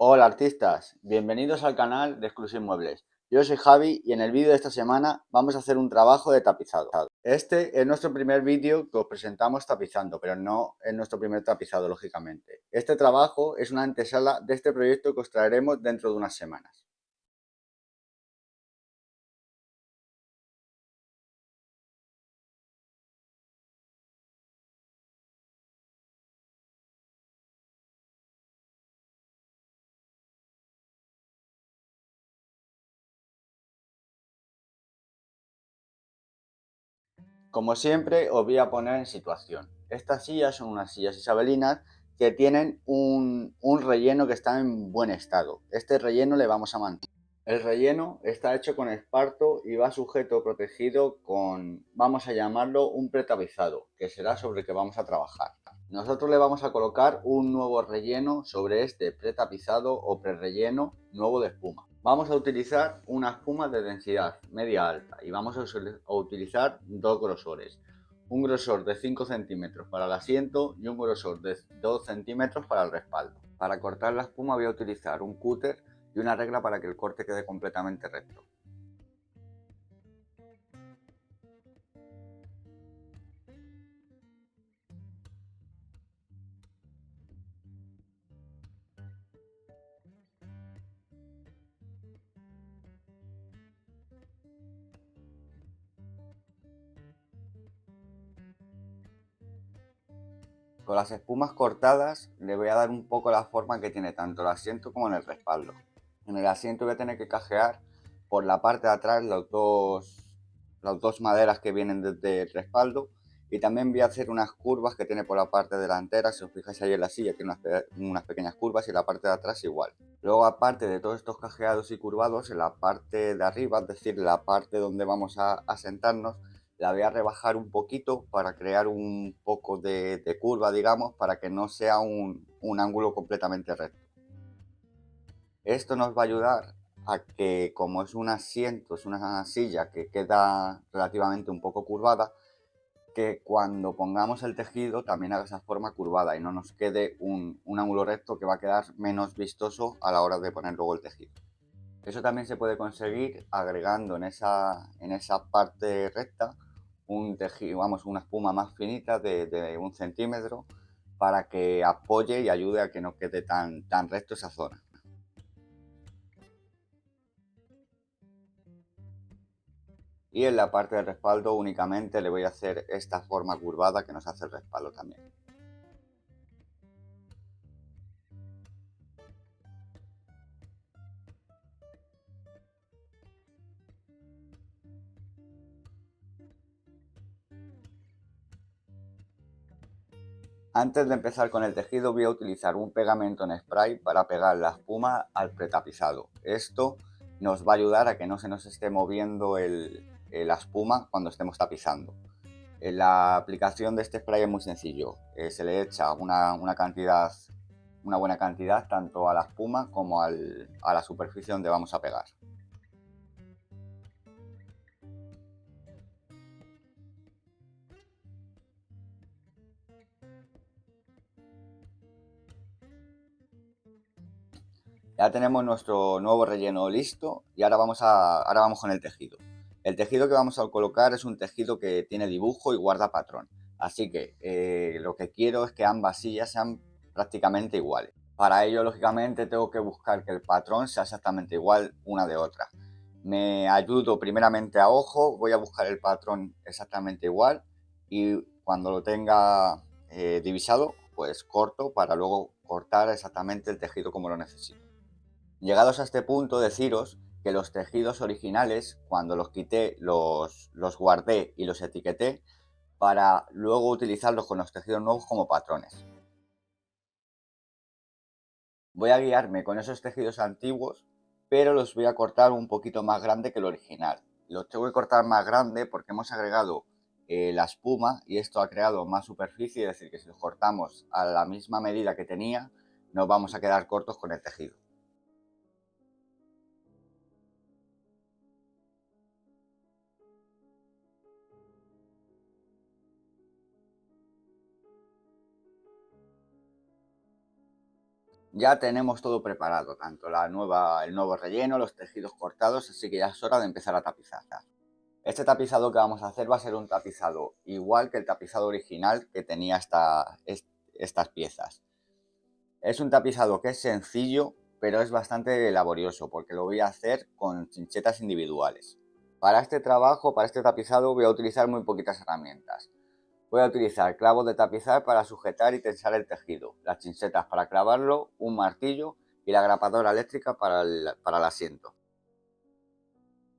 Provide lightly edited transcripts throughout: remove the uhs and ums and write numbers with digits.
Hola artistas, bienvenidos al canal de Exclusive Muebles. Yo soy Javi y en el vídeo de esta semana vamos a hacer un trabajo de tapizado. Este es nuestro primer vídeo que os presentamos tapizando, pero no es nuestro primer tapizado, lógicamente. Este trabajo es una antesala de este proyecto que os traeremos dentro de unas semanas. Como siempre, os voy a poner en situación. Estas sillas son unas sillas isabelinas que tienen un relleno que está en buen estado. Este relleno le vamos a mantener. El relleno está hecho con esparto y va sujeto, protegido con, vamos a llamarlo, un pretapizado, que será sobre el que vamos a trabajar. Nosotros le vamos a colocar un nuevo relleno sobre este pretapizado o prerrelleno nuevo de espuma. Vamos a utilizar una espuma de densidad media alta y vamos a utilizar dos grosores. Un grosor de 5 centímetros para el asiento y un grosor de 2 centímetros para el respaldo. Para cortar la espuma voy a utilizar un cúter y una regla para que el corte quede completamente recto. Con las espumas cortadas le voy a dar un poco la forma que tiene tanto el asiento como en el respaldo. En el asiento voy a tener que cajear por la parte de atrás las dos maderas que vienen desde el respaldo, y también voy a hacer unas curvas que tiene por la parte delantera. Si os fijáis ahí en la silla tiene unas pequeñas curvas, y la parte de atrás igual. Luego, aparte de todos estos cajeados y curvados, en la parte de arriba, es decir, la parte donde vamos a sentarnos, la voy a rebajar un poquito para crear un poco de curva, digamos, para que no sea un ángulo completamente recto. Esto nos va a ayudar a que, como es un asiento, es una silla que queda relativamente un poco curvada, que cuando pongamos el tejido también haga esa forma curvada y no nos quede un ángulo recto, que va a quedar menos vistoso a la hora de poner luego el tejido. Eso también se puede conseguir agregando en esa parte recta un tejido, vamos, una espuma más finita de 1 centímetro, para que apoye y ayude a que no quede tan recto esa zona. Y en la parte del respaldo únicamente le voy a hacer esta forma curvada que nos hace el respaldo también. Antes de empezar con el tejido voy a utilizar un pegamento en spray para pegar la espuma al pretapizado. Esto nos va a ayudar a que no se nos esté moviendo la espuma cuando estemos tapizando. La aplicación de este spray es muy sencillo. Se le echa una buena cantidad tanto a la espuma como a la superficie donde vamos a pegar. Ya tenemos nuestro nuevo relleno listo y ahora vamos con el tejido. El tejido que vamos a colocar es un tejido que tiene dibujo y guarda patrón. Así que lo que quiero es que ambas sillas sean prácticamente iguales. Para ello, lógicamente, tengo que buscar que el patrón sea exactamente igual una de otra. Me ayudo primeramente a ojo, voy a buscar el patrón exactamente igual, y cuando lo tenga divisado, pues corto para luego cortar exactamente el tejido como lo necesito. Llegados a este punto, deciros que los tejidos originales, cuando los quité, los guardé y los etiqueté para luego utilizarlos con los tejidos nuevos como patrones. Voy a guiarme con esos tejidos antiguos, pero los voy a cortar un poquito más grande que el original. Los tengo que cortar más grande porque hemos agregado la espuma y esto ha creado más superficie, es decir, que si los cortamos a la misma medida que tenía, nos vamos a quedar cortos con el tejido. Ya tenemos todo preparado, tanto el nuevo relleno, los tejidos cortados, así que ya es hora de empezar a tapizar. Este tapizado que vamos a hacer va a ser un tapizado igual que el tapizado original que tenía estas piezas. Es un tapizado que es sencillo, pero es bastante laborioso porque lo voy a hacer con chinchetas individuales. Para este trabajo, para este tapizado, voy a utilizar muy poquitas herramientas. Voy a utilizar clavos de tapizar para sujetar y tensar el tejido, las chinchetas para clavarlo, un martillo y la grapadora eléctrica para el asiento.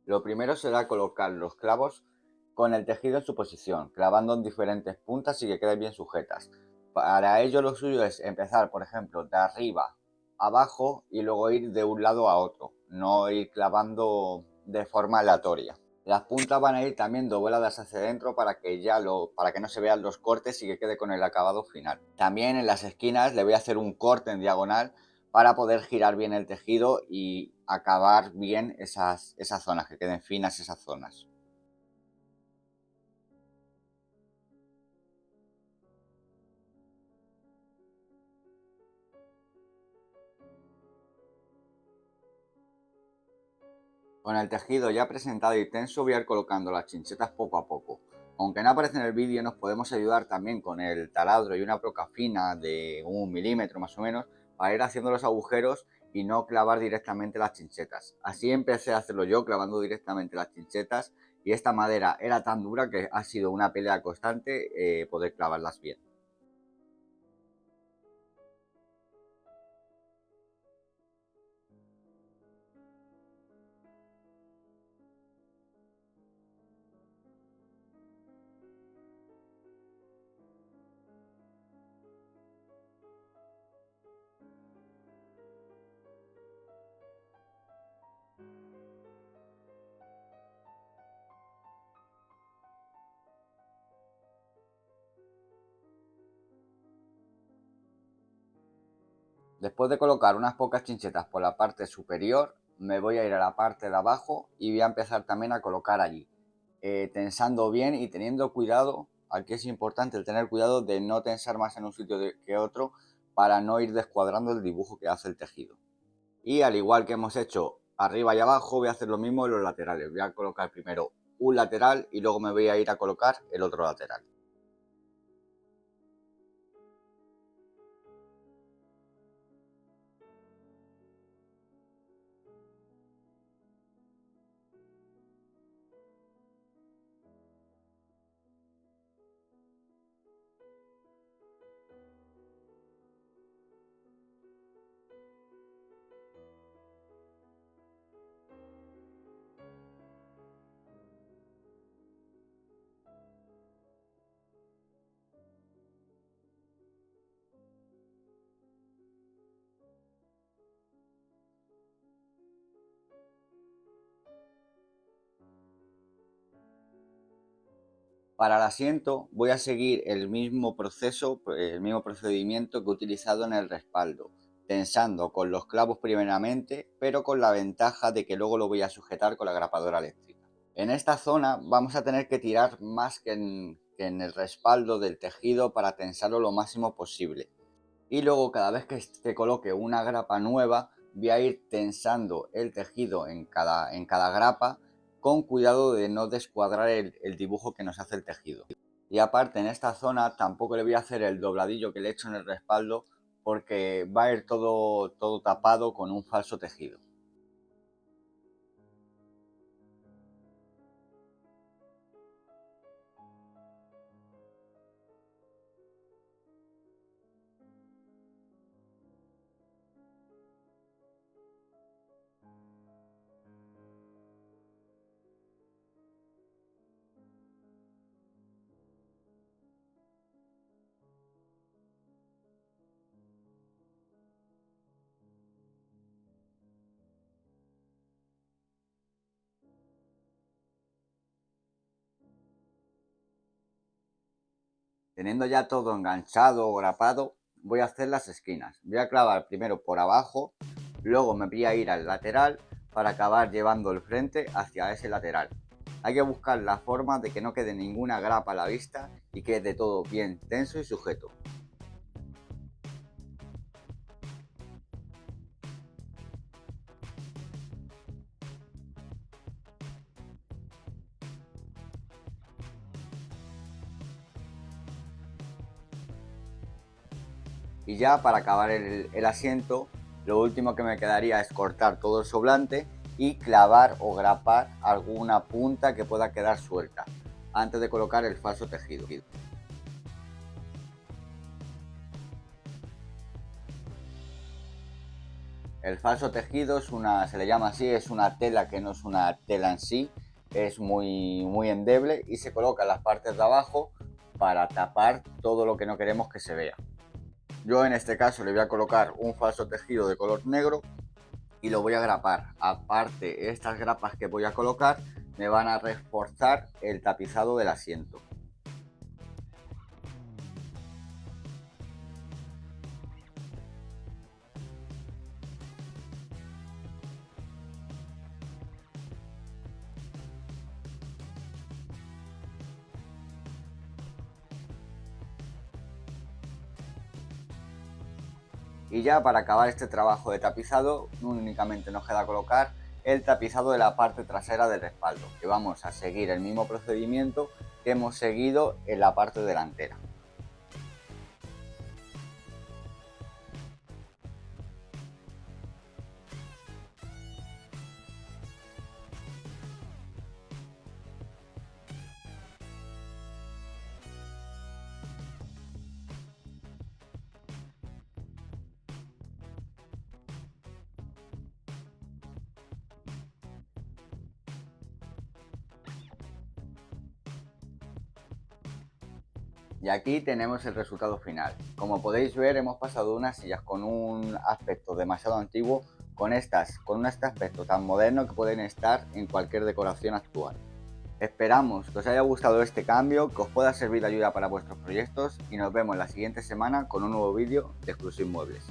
Lo primero será colocar los clavos con el tejido en su posición, clavando en diferentes puntas y que queden bien sujetas. Para ello lo suyo es empezar, por ejemplo, de arriba a abajo y luego ir de un lado a otro, no ir clavando de forma aleatoria. Las puntas van a ir también dobladas hacia adentro para que no se vean los cortes y que quede con el acabado final. También en las esquinas le voy a hacer un corte en diagonal para poder girar bien el tejido y acabar bien esas zonas, que queden finas esas zonas. Con el tejido ya presentado y tenso voy a ir colocando las chinchetas poco a poco. Aunque no aparece en el vídeo, nos podemos ayudar también con el taladro y una broca fina de 1 milímetro más o menos para ir haciendo los agujeros y no clavar directamente las chinchetas. Así empecé a hacerlo yo, clavando directamente las chinchetas, y esta madera era tan dura que ha sido una pelea constante poder clavarlas bien. Después de colocar unas pocas chinchetas por la parte superior, me voy a ir a la parte de abajo y voy a empezar también a colocar allí, tensando bien y teniendo cuidado. Aquí es importante el tener cuidado de no tensar más en un sitio que otro para no ir descuadrando el dibujo que hace el tejido. Y al igual que hemos hecho arriba y abajo, voy a hacer lo mismo en los laterales. Voy a colocar primero un lateral y luego me voy a ir a colocar el otro lateral. Para el asiento voy a seguir el mismo proceso, el mismo procedimiento que he utilizado en el respaldo, tensando con los clavos primeramente, pero con la ventaja de que luego lo voy a sujetar con la grapadora eléctrica. En esta zona vamos a tener que tirar más que en el respaldo del tejido para tensarlo lo máximo posible. Y luego cada vez que coloque una grapa nueva, voy a ir tensando el tejido en cada grapa, con cuidado de no descuadrar el dibujo que nos hace el tejido. Y aparte, en esta zona tampoco le voy a hacer el dobladillo que le he hecho en el respaldo, porque va a ir todo tapado con un falso tejido. Teniendo ya todo enganchado o grapado, voy a hacer las esquinas. Voy a clavar primero por abajo, luego me voy a ir al lateral para acabar llevando el frente hacia ese lateral. Hay que buscar la forma de que no quede ninguna grapa a la vista y quede todo bien tenso y sujeto. Y ya para acabar el asiento, lo último que me quedaría es cortar todo el soblante y clavar o grapar alguna punta que pueda quedar suelta antes de colocar el falso tejido. El falso tejido se le llama así, es una tela que no es una tela en sí, es muy endeble y se coloca en las partes de abajo para tapar todo lo que no queremos que se vea. Yo en este caso le voy a colocar un falso tejido de color negro y lo voy a grapar. Aparte, estas grapas que voy a colocar me van a reforzar el tapizado del asiento. Y ya para acabar este trabajo de tapizado, únicamente nos queda colocar el tapizado de la parte trasera del respaldo, que vamos a seguir el mismo procedimiento que hemos seguido en la parte delantera. Y aquí tenemos el resultado final. Como podéis ver, hemos pasado de unas sillas con un aspecto demasiado antiguo con un aspecto tan moderno que pueden estar en cualquier decoración actual. Esperamos que os haya gustado este cambio, que os pueda servir de ayuda para vuestros proyectos y nos vemos la siguiente semana con un nuevo vídeo de Exclusive Muebles.